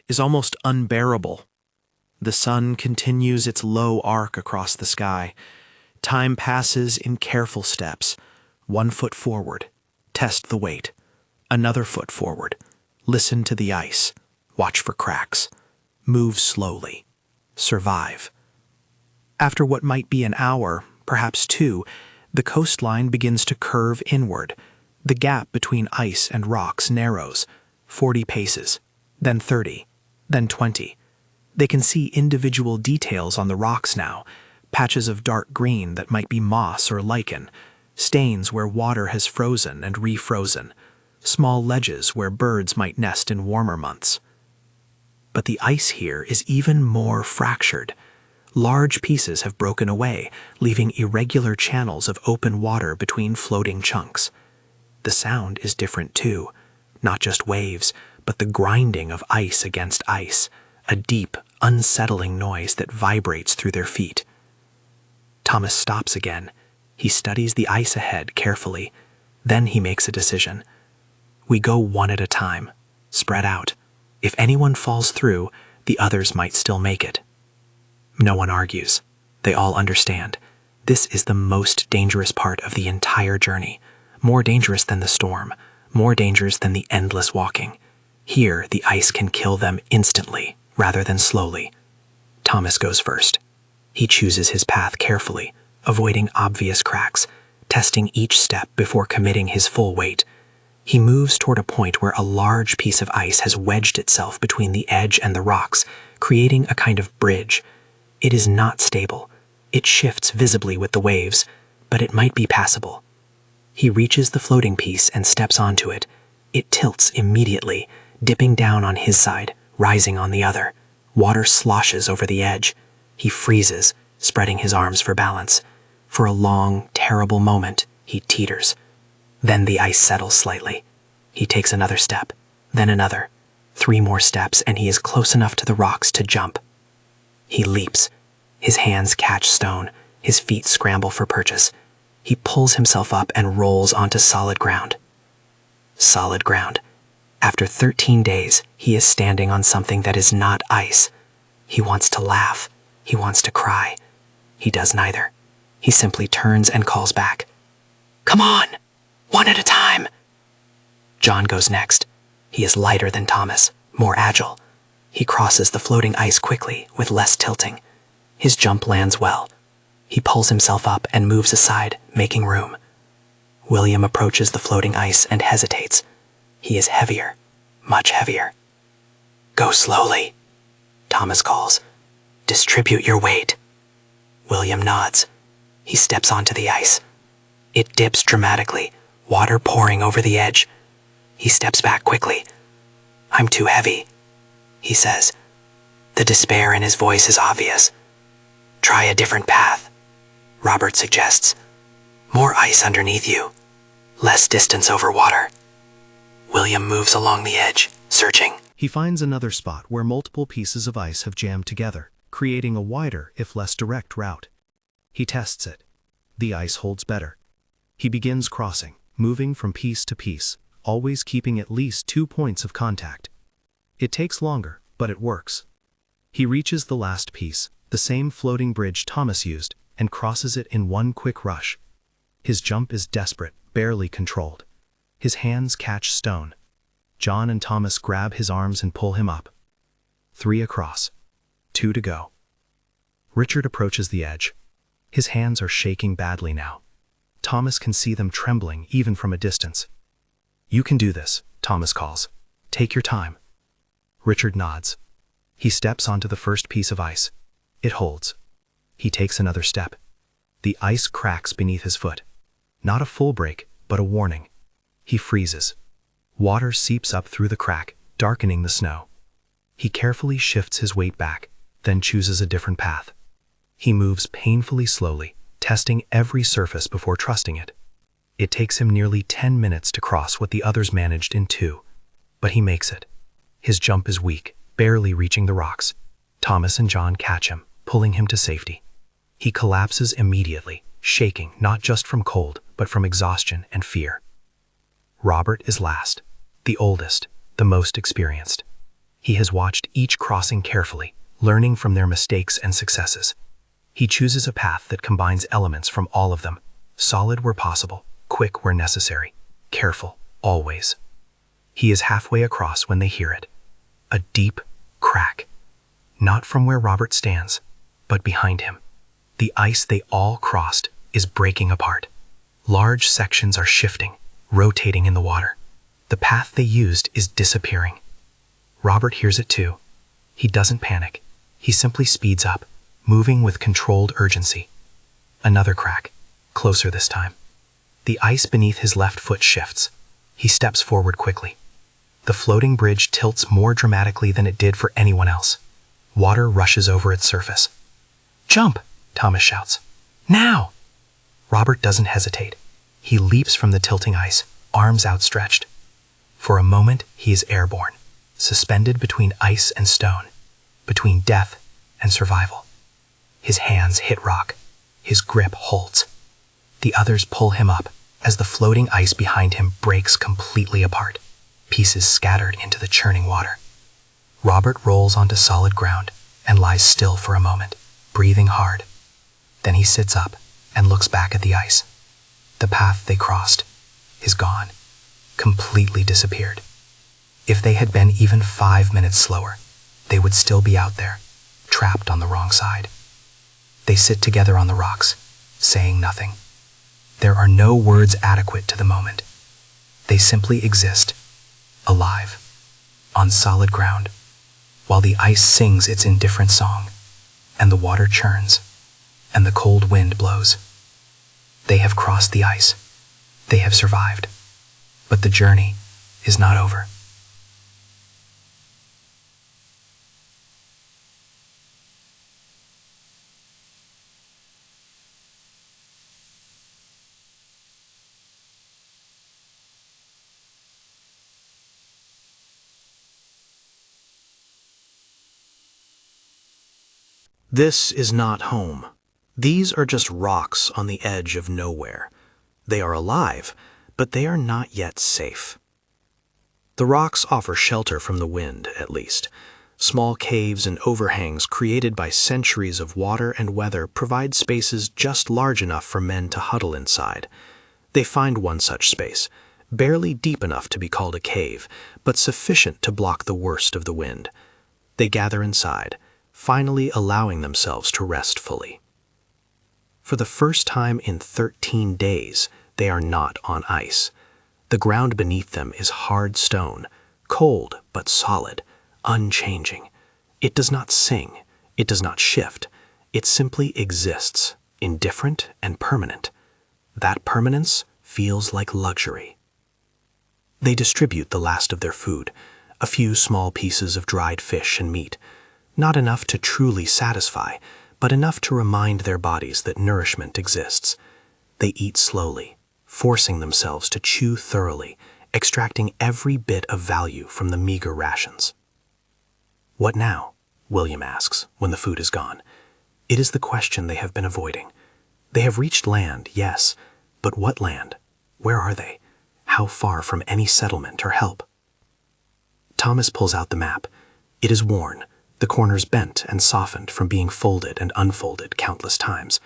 is almost unbearable. The sun continues its low arc across the sky. Time passes in careful steps. 1 foot forward. Test the weight. Another foot forward. Listen to the ice. Watch for cracks. Move slowly. Survive. After what might be an hour, perhaps 2, the coastline begins to curve inward. The gap between ice and rocks narrows. 40 paces, then 30, then 20. They can see individual details on the rocks now, patches of dark green that might be moss or lichen, stains where water has frozen and refrozen, small ledges where birds might nest in warmer months. But the ice here is even more fractured. Large pieces have broken away, leaving irregular channels of open water between floating chunks. The sound is different too, not just waves, but the grinding of ice against ice, a deep, unsettling noise that vibrates through their feet. Thomas stops again. He studies the ice ahead carefully. Then he makes a decision. We go one at a time, spread out. If anyone falls through, the others might still make it. No one argues. They all understand. This is the most dangerous part of the entire journey. More dangerous than the storm. More dangerous than the endless walking. Here, the ice can kill them instantly, rather than slowly. Thomas goes first. He chooses his path carefully, avoiding obvious cracks, testing each step before committing his full weight. He moves toward a point where a large piece of ice has wedged itself between the edge and the rocks, creating a kind of bridge. It is not stable. It shifts visibly with the waves, but it might be passable. He reaches the floating piece and steps onto it. It tilts immediately, dipping down on his side, rising on the other. Water sloshes over the edge. He freezes, spreading his arms for balance. For a long, terrible moment, he teeters. Then the ice settles slightly. He takes another step, then another. 3 more steps, and he is close enough to the rocks to jump. He leaps. His hands catch stone. His feet scramble for purchase. He pulls himself up and rolls onto solid ground. Solid ground. After 13 days, he is standing on something that is not ice. He wants to laugh. He wants to cry. He does neither. He simply turns and calls back. "Come on! One at a time!" John goes next. He is lighter than Thomas, more agile. He crosses the floating ice quickly, with less tilting. His jump lands well. He pulls himself up and moves aside, making room. William approaches the floating ice and hesitates. He is heavier, much heavier. "Go slowly," Thomas calls. "Distribute your weight." William nods. He steps onto the ice. It dips dramatically, water pouring over the edge. He steps back quickly. "I'm too heavy," he says. The despair in his voice is obvious. "Try a different path," Robert suggests. "More ice underneath you. Less distance over water." William moves along the edge, searching. He finds another spot where multiple pieces of ice have jammed together, creating a wider, if less direct, route. He tests it. The ice holds better. He begins crossing, moving from piece to piece, always keeping at least 2 points of contact. It takes longer, but it works. He reaches the last piece, the same floating bridge Thomas used, and crosses it in one quick rush. His jump is desperate, barely controlled. His hands catch stone. John and Thomas grab his arms and pull him up. 3 across. 2 to go. Richard approaches the edge. His hands are shaking badly now. Thomas can see them trembling even from a distance. "You can do this," Thomas calls. "Take your time." Richard nods. He steps onto the first piece of ice. It holds. He takes another step. The ice cracks beneath his foot. Not a full break, but a warning. He freezes. Water seeps up through the crack, darkening the snow. He carefully shifts his weight back, then chooses a different path. He moves painfully slowly, testing every surface before trusting it. It takes him nearly 10 minutes to cross what the others managed in 2, but he makes it. His jump is weak, barely reaching the rocks. Thomas and John catch him, pulling him to safety. He collapses immediately, shaking not just from cold, but from exhaustion and fear. Robert is last. the oldest, the most experienced. He has watched each crossing carefully, learning from their mistakes and successes. He chooses a path that combines elements from all of them, solid where possible, quick where necessary, careful, always. He is halfway across when they hear it. A deep crack. Not from where Robert stands, but behind him. The ice they all crossed is breaking apart. Large sections are shifting, rotating in the water. The path they used is disappearing. Robert hears it too. He doesn't panic. He simply speeds up, moving with controlled urgency. Another crack, closer this time. The ice beneath his left foot shifts. He steps forward quickly. The floating bridge tilts more dramatically than it did for anyone else. Water rushes over its surface. "Jump!" Thomas shouts. "Now!" Robert doesn't hesitate. He leaps from the tilting ice, arms outstretched. For a moment, he is airborne, suspended between ice and stone, between death and survival. His hands hit rock. His grip holds. The others pull him up as the floating ice behind him breaks completely apart, pieces scattered into the churning water. Robert rolls onto solid ground and lies still for a moment, breathing hard. Then he sits up and looks back at the ice. The path they crossed is gone, completely disappeared. If they had been even 5 minutes slower, they would still be out there, trapped on the wrong side. They sit together on the rocks, saying nothing. There are no words adequate to the moment. They simply exist, alive, on solid ground, while the ice sings its indifferent song, and the water churns, and the cold wind blows. They have crossed the ice. They have survived. But the journey is not over. This is not home. These are just rocks on the edge of nowhere. They are alive, but they are not yet safe. The rocks offer shelter from the wind, at least. Small caves and overhangs created by centuries of water and weather provide spaces just large enough for men to huddle inside. They find one such space, barely deep enough to be called a cave, but sufficient to block the worst of the wind. They gather inside, finally allowing themselves to rest fully. For the first time in 13 days, they are not on ice. The ground beneath them is hard stone, cold but solid, unchanging. It does not sing, it does not shift, it simply exists, indifferent and permanent. That permanence feels like luxury. They distribute the last of their food, a few small pieces of dried fish and meat, not enough to truly satisfy, but enough to remind their bodies that nourishment exists. They eat slowly, forcing themselves to chew thoroughly, extracting every bit of value from the meager rations. "What now?" William asks when the food is gone. It is the question they have been avoiding. They have reached land, yes, but what land? Where are they? How far from any settlement or help? Thomas pulls out the map. It is worn, the corners bent and softened from being folded and unfolded countless times.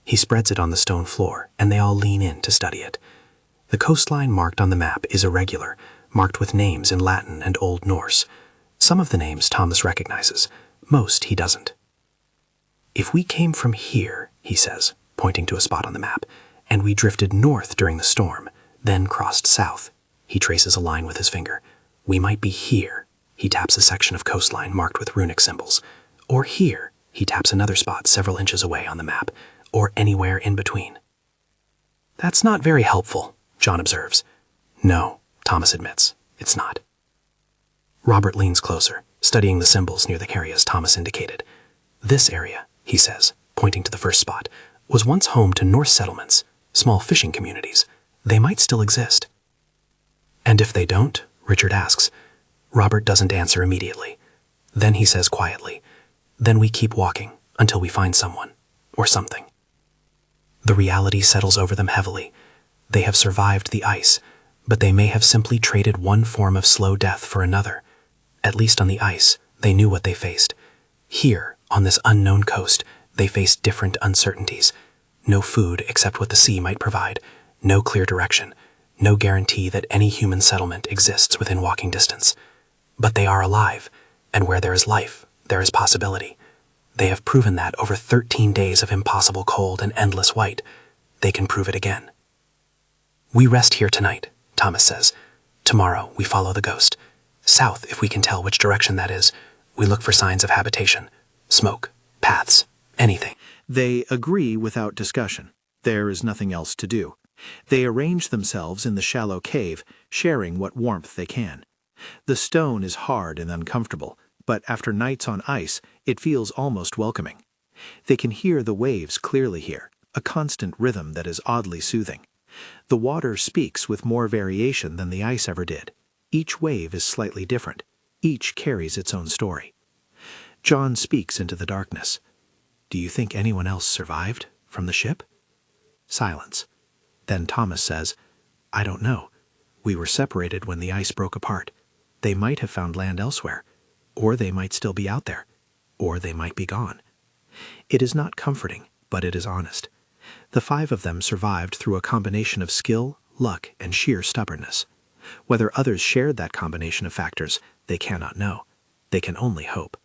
He spreads it on the stone floor, and they all lean in to study it. The coastline marked on the map is irregular, marked with names in Latin and Old Norse. Some of the names Thomas recognizes, most he doesn't. "If we came from here," he says, pointing to a spot on the map, "and we drifted north during the storm, then crossed south," he traces a line with his finger, "we might be here." He taps a section of coastline marked with runic symbols. Or here, he taps another spot several inches away on the map, or anywhere in between. "That's not very helpful," John observes. "No," Thomas admits, "it's not." Robert leans closer, studying the symbols near the areas Thomas indicated. "This area," he says, pointing to the first spot, "was once home to Norse settlements, small fishing communities. They might still exist." "And if they don't?" Richard asks. Robert doesn't answer immediately. Then he says quietly, "Then we keep walking until we find someone, or something." The reality settles over them heavily. They have survived the ice, But they may have simply traded one form of slow death for another. At least on the ice, they knew what they faced. Here, on this unknown coast, they faced different uncertainties. No food except what the sea might provide, no clear direction, no guarantee that any human settlement exists within walking distance. But they are alive, and where there is life, there is possibility. They have proven that over 13 days of impossible cold and endless white. They can prove it again. "We rest here tonight," Thomas says. "Tomorrow we follow the ghost. South, if we can tell which direction that is. We look for signs of habitation, smoke, paths, anything." They agree without discussion. There is nothing else to do. They arrange themselves in the shallow cave, sharing what warmth they can. The stone is hard and uncomfortable, but after nights on ice, it feels almost welcoming. They can hear the waves clearly here, a constant rhythm that is oddly soothing. The water speaks with more variation than the ice ever did. Each wave is slightly different. Each carries its own story. John speaks into the darkness. "Do you think anyone else survived from the ship?" Silence. Then Thomas says, "I don't know. We were separated when the ice broke apart. They might have found land elsewhere, or they might still be out there, or they might be gone." It is not comforting, but it is honest. The 5 of them survived through a combination of skill, luck, and sheer stubbornness. Whether others shared that combination of factors, they cannot know. They can only hope.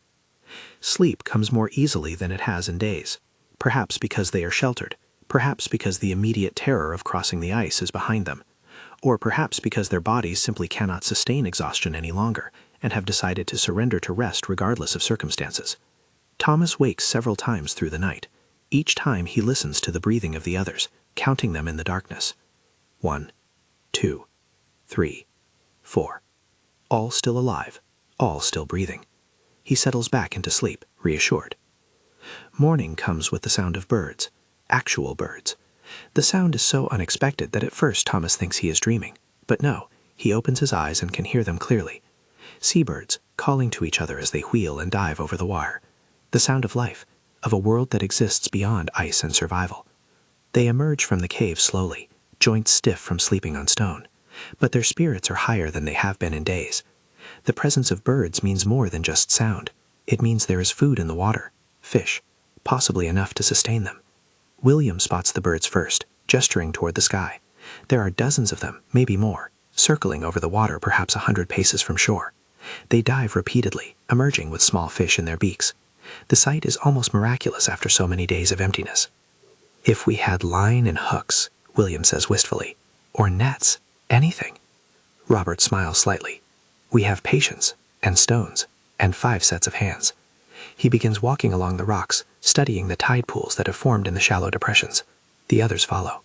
Sleep comes more easily than it has in days, perhaps because they are sheltered, perhaps because the immediate terror of crossing the ice is behind them, or perhaps because their bodies simply cannot sustain exhaustion any longer and have decided to surrender to rest regardless of circumstances. Thomas wakes several times through the night. Each time he listens to the breathing of the others, counting them in the darkness. 1, 2, 3, 4. All still alive, all still breathing. He settles back into sleep, reassured. Morning comes with the sound of birds, actual birds. The sound is so unexpected that at first Thomas thinks he is dreaming, but no, he opens his eyes and can hear them clearly. Seabirds calling to each other as they wheel and dive over the wire. The sound of life, of a world that exists beyond ice and survival. They emerge from the cave slowly, joints stiff from sleeping on stone, but their spirits are higher than they have been in days. The presence of birds means more than just sound. It means there is food in the water, fish, possibly enough to sustain them. William spots the birds first, gesturing toward the sky. There are dozens of them, maybe more, circling over the water perhaps 100 paces from shore. They dive repeatedly, emerging with small fish in their beaks. The sight is almost miraculous after so many days of emptiness. "If we had line and hooks," William says wistfully, "or nets, anything." Robert smiles slightly. "We have patience, and stones, and 5 sets of hands." He begins walking along the rocks, studying the tide pools that have formed in the shallow depressions. The others follow.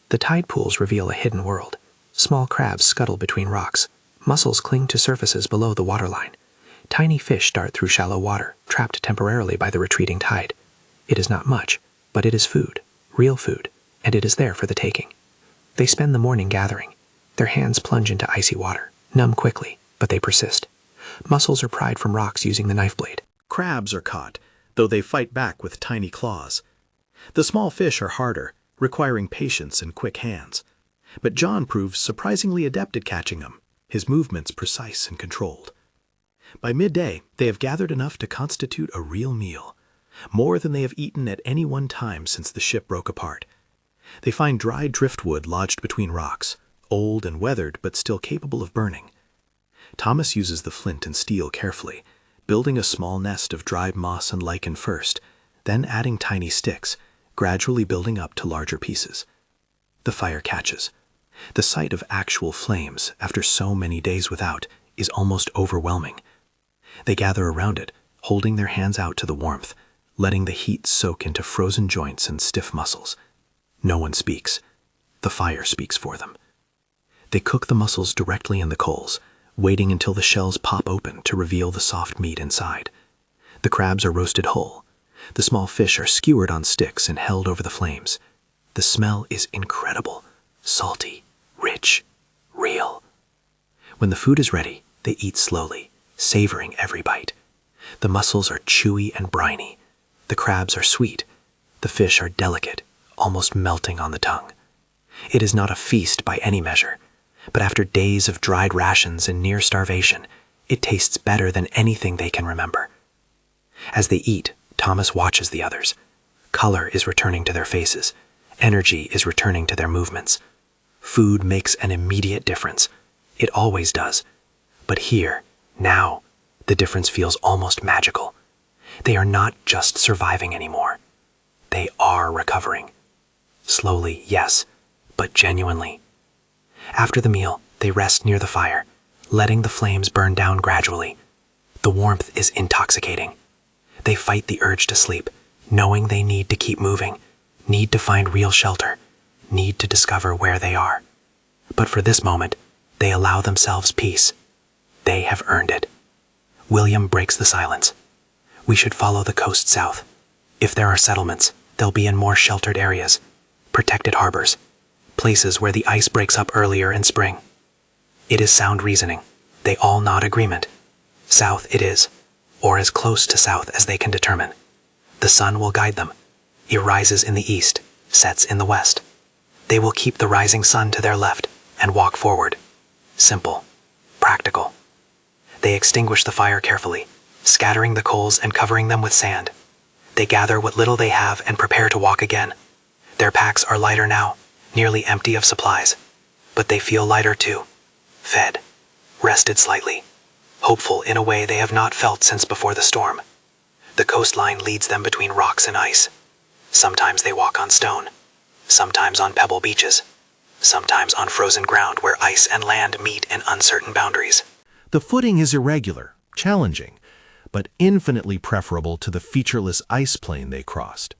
The tide pools reveal a hidden world. Small crabs scuttle between rocks. Mussels cling to surfaces below the waterline. Tiny fish dart through shallow water, trapped temporarily by the retreating tide. It is not much, but it is food, real food, and it is there for the taking. They spend the morning gathering. Their hands plunge into icy water, numb quickly, but they persist. Mussels are pried from rocks using the knife blade. Crabs are caught, though they fight back with tiny claws. The small fish are harder, requiring patience and quick hands. But John proves surprisingly adept at catching them, his movements precise and controlled. By midday, they have gathered enough to constitute a real meal, more than they have eaten at any one time since the ship broke apart. They find dry driftwood lodged between rocks, old and weathered but still capable of burning. Thomas uses the flint and steel carefully, building a small nest of dried moss and lichen first, then adding tiny sticks, gradually building up to larger pieces. The fire catches. The sight of actual flames, after so many days without, is almost overwhelming. They gather around it, holding their hands out to the warmth, letting the heat soak into frozen joints and stiff muscles. No one speaks. The fire speaks for them. They cook the mussels directly in the coals, waiting until the shells pop open to reveal the soft meat inside. The crabs are roasted whole. The small fish are skewered on sticks and held over the flames. The smell is incredible, salty, rich, real. When the food is ready, they eat slowly, savoring every bite. The mussels are chewy and briny. The crabs are sweet. The fish are delicate, almost melting on the tongue. It is not a feast by any measure, but after days of dried rations and near starvation, it tastes better than anything they can remember. As they eat, Thomas watches the others. Color is returning to their faces. Energy is returning to their movements. Food makes an immediate difference. It always does. But here, now, the difference feels almost magical. They are not just surviving anymore. They are recovering. Slowly, yes, but genuinely. After the meal, they rest near the fire, letting the flames burn down gradually. The warmth is intoxicating. They fight the urge to sleep, knowing they need to keep moving, need to find real shelter, need to discover where they are. But for this moment, they allow themselves peace. They have earned it. William breaks the silence. We should follow the coast south. If there are settlements, they'll be in more sheltered areas, protected harbors, places where the ice breaks up earlier in spring. It is sound reasoning. They all nod agreement. South it is, or as close to south as they can determine. The sun will guide them. It rises in the east, sets in the west. They will keep the rising sun to their left and walk forward. Simple, practical. They extinguish the fire carefully, scattering the coals and covering them with sand. They gather what little they have and prepare to walk again. Their packs are lighter now, nearly empty of supplies. But they feel lighter too. Fed, rested slightly, hopeful in a way they have not felt since before the storm. The coastline leads them between rocks and ice. Sometimes they walk on stone, sometimes on pebble beaches, sometimes on frozen ground where ice and land meet in uncertain boundaries. The footing is irregular, challenging, but infinitely preferable to the featureless ice plain they crossed.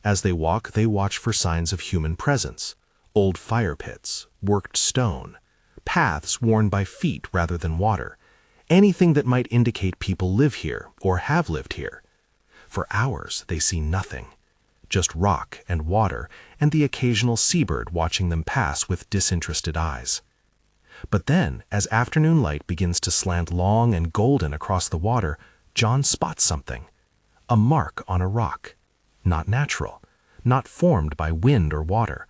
As they walk, they watch for signs of human presence: old fire pits, worked stone, paths worn by feet rather than water, anything that might indicate people live here or have lived here. For hours, they see nothing, just rock and water and the occasional seabird watching them pass with disinterested eyes. But then, as afternoon light begins to slant long and golden across the water, John spots something. A mark on a rock. Not natural, not formed by wind or water,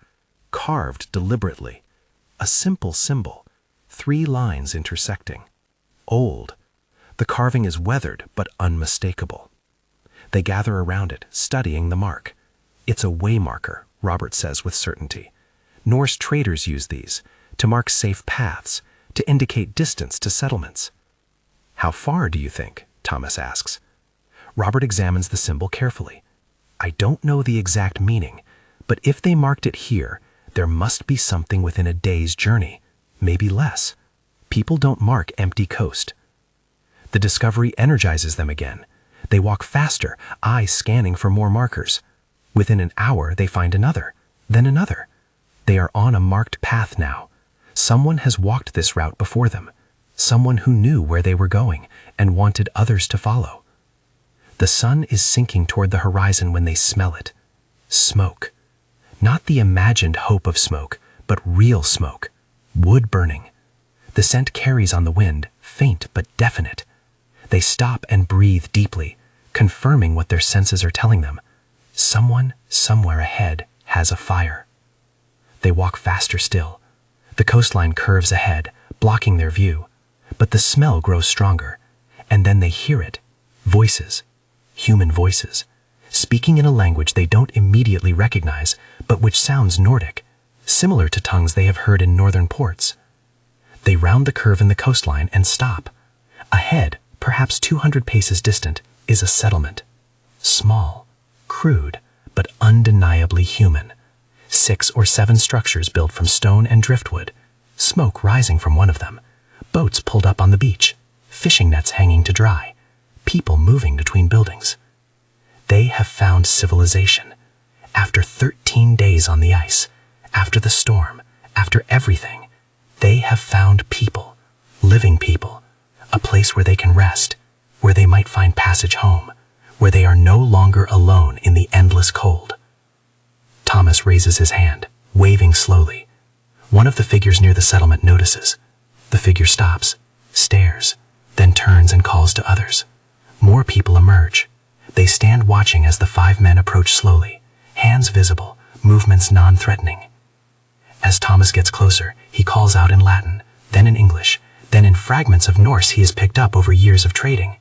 carved deliberately. A simple symbol, 3 lines intersecting. Old. The carving is weathered but unmistakable. They gather around it, studying the mark. It's a way marker, Robert says with certainty. Norse traders use these, to mark safe paths, to indicate distance to settlements. How far, do you think? Thomas asks. Robert examines the symbol carefully. I don't know the exact meaning, but if they marked it here, there must be something within a day's journey, maybe less. People don't mark empty coast. The discovery energizes them again. They walk faster, eyes scanning for more markers. Within an hour, they find another, then another. They are on a marked path now. Someone has walked this route before them. Someone who knew where they were going and wanted others to follow. The sun is sinking toward the horizon when they smell it. Smoke. Not the imagined hope of smoke, but real smoke. Wood burning. The scent carries on the wind, faint but definite. They stop and breathe deeply, confirming what their senses are telling them. Someone, somewhere ahead, has a fire. They walk faster still. The coastline curves ahead, blocking their view. But the smell grows stronger, and then they hear it. Voices. Human voices. Speaking in a language they don't immediately recognize, but which sounds Nordic, similar to tongues they have heard in northern ports. They round the curve in the coastline and stop. Ahead, perhaps 200 paces distant, is a settlement. Small, crude, but undeniably human. 6 or 7 structures built from stone and driftwood, smoke rising from one of them, boats pulled up on the beach, fishing nets hanging to dry, people moving between buildings. They have found civilization. After 13 days on the ice, after the storm, after everything, they have found people, living people, a place where they can rest, where they might find passage home, where they are no longer alone in the endless cold. Thomas raises his hand, waving slowly. One of the figures near the settlement notices. The figure stops, stares, then turns and calls to others. More people emerge. They stand watching as the 5 men approach slowly, hands visible, movements non-threatening. As Thomas gets closer, he calls out in Latin, then in English, then in fragments of Norse he has picked up over years of trading.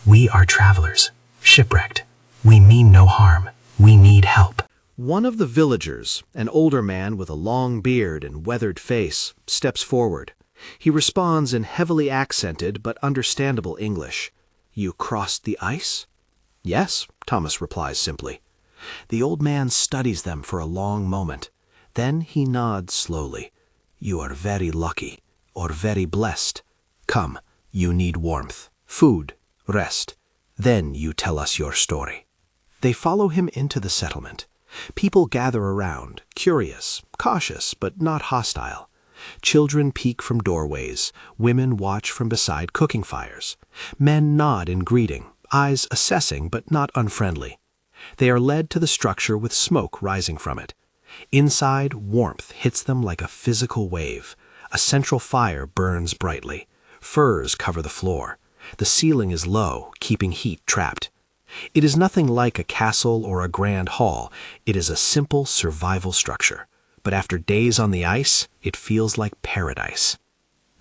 We are travelers, shipwrecked. We mean no harm. We need help. One of the villagers, an older man with a long beard and weathered face, steps forward. He responds in heavily accented but understandable English. "You crossed the ice?" "Yes," Thomas replies simply. The old man studies them for a long moment. Then he nods slowly. "You are very lucky, or very blessed. Come, you need warmth, food, rest. Then you tell us your story." They follow him into the settlement. People gather around, curious, cautious, but not hostile. Children peek from doorways, women watch from beside cooking fires. Men nod in greeting, eyes assessing but not unfriendly. They are led to the structure with smoke rising from it. Inside, warmth hits them like a physical wave. A central fire burns brightly. Furs cover the floor. The ceiling is low, keeping heat trapped. It is nothing like a castle or a grand hall. It is a simple survival structure. But after days on the ice, it feels like paradise.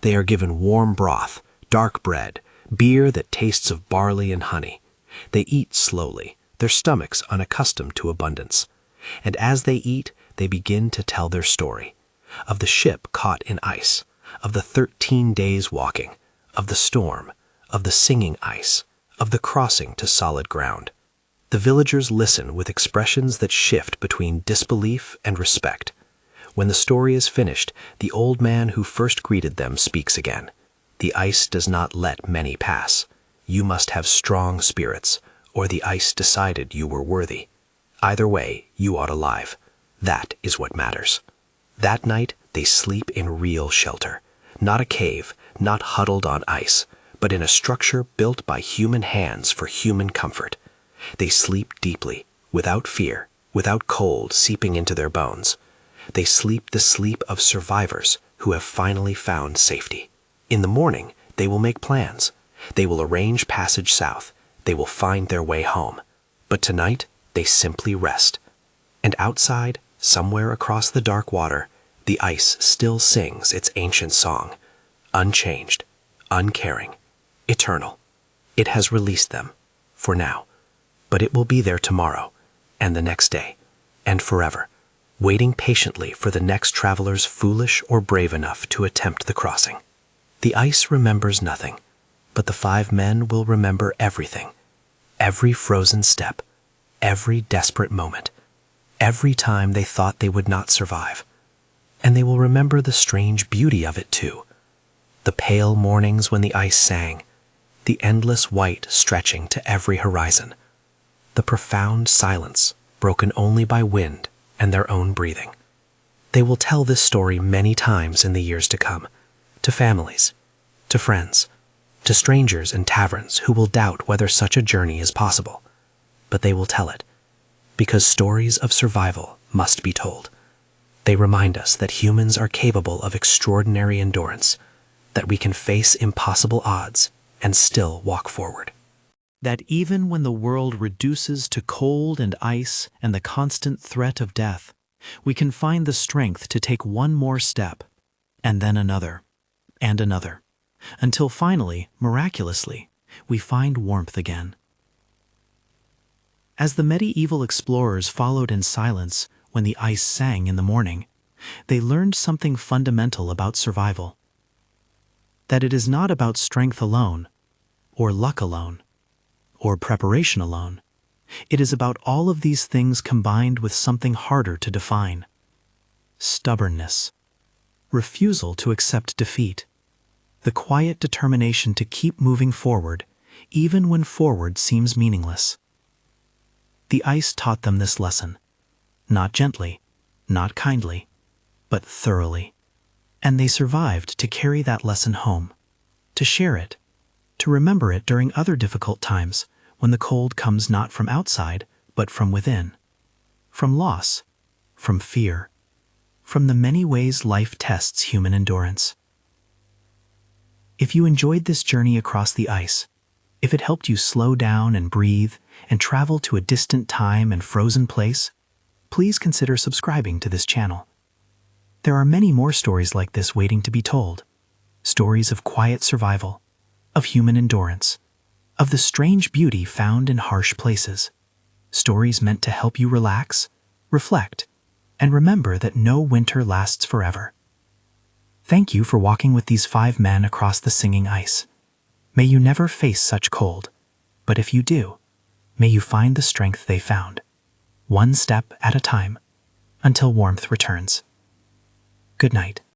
They are given warm broth, dark bread, beer that tastes of barley and honey. They eat slowly, their stomachs unaccustomed to abundance. And as they eat, they begin to tell their story. Of the ship caught in ice, of the 13 days walking, of the storm, of the singing ice, of the crossing to solid ground. The villagers listen with expressions that shift between disbelief and respect. When the story is finished, the old man who first greeted them speaks again. "The ice does not let many pass. You must have strong spirits, or the ice decided you were worthy. Either way, you are alive. That is what matters." That night, they sleep in real shelter. Not a cave, not huddled on ice, but in a structure built by human hands for human comfort. They sleep deeply, without fear, without cold seeping into their bones. They sleep the sleep of survivors who have finally found safety. In the morning, they will make plans. They will arrange passage south. They will find their way home. But tonight, they simply rest. And outside, somewhere across the dark water, the ice still sings its ancient song, unchanged, uncaring, eternal. It has released them, for now, but it will be there tomorrow, and the next day, and forever, waiting patiently for the next travelers foolish or brave enough to attempt the crossing. The ice remembers nothing, but the 5 men will remember everything, every frozen step, every desperate moment, every time they thought they would not survive. And they will remember the strange beauty of it too. The pale mornings when the ice sang, the endless white stretching to every horizon, the profound silence broken only by wind and their own breathing. They will tell this story many times in the years to come, to families, to friends, to strangers in taverns who will doubt whether such a journey is possible. But they will tell it, because stories of survival must be told. They remind us that humans are capable of extraordinary endurance, that we can face impossible odds and still walk forward. That even when the world reduces to cold and ice and the constant threat of death, we can find the strength to take one more step, and then another, and another, until finally, miraculously, we find warmth again. As the medieval explorers followed in silence when the ice sang in the morning, they learned something fundamental about survival. That it is not about strength alone, or luck alone, or preparation alone. It is about all of these things combined with something harder to define. Stubbornness, refusal to accept defeat, the quiet determination to keep moving forward, even when forward seems meaningless. The ice taught them this lesson, not gently, not kindly, but thoroughly. And they survived to carry that lesson home, to share it, to remember it during other difficult times when the cold comes not from outside, but from within, from loss, from fear, from the many ways life tests human endurance. If you enjoyed this journey across the ice, if it helped you slow down and breathe and travel to a distant time and frozen place, please consider subscribing to this channel. There are many more stories like this waiting to be told. Stories of quiet survival, of human endurance, of the strange beauty found in harsh places. Stories meant to help you relax, reflect, and remember that no winter lasts forever. Thank you for walking with these 5 men across the singing ice. May you never face such cold, but if you do, may you find the strength they found, one step at a time, until warmth returns. Good night.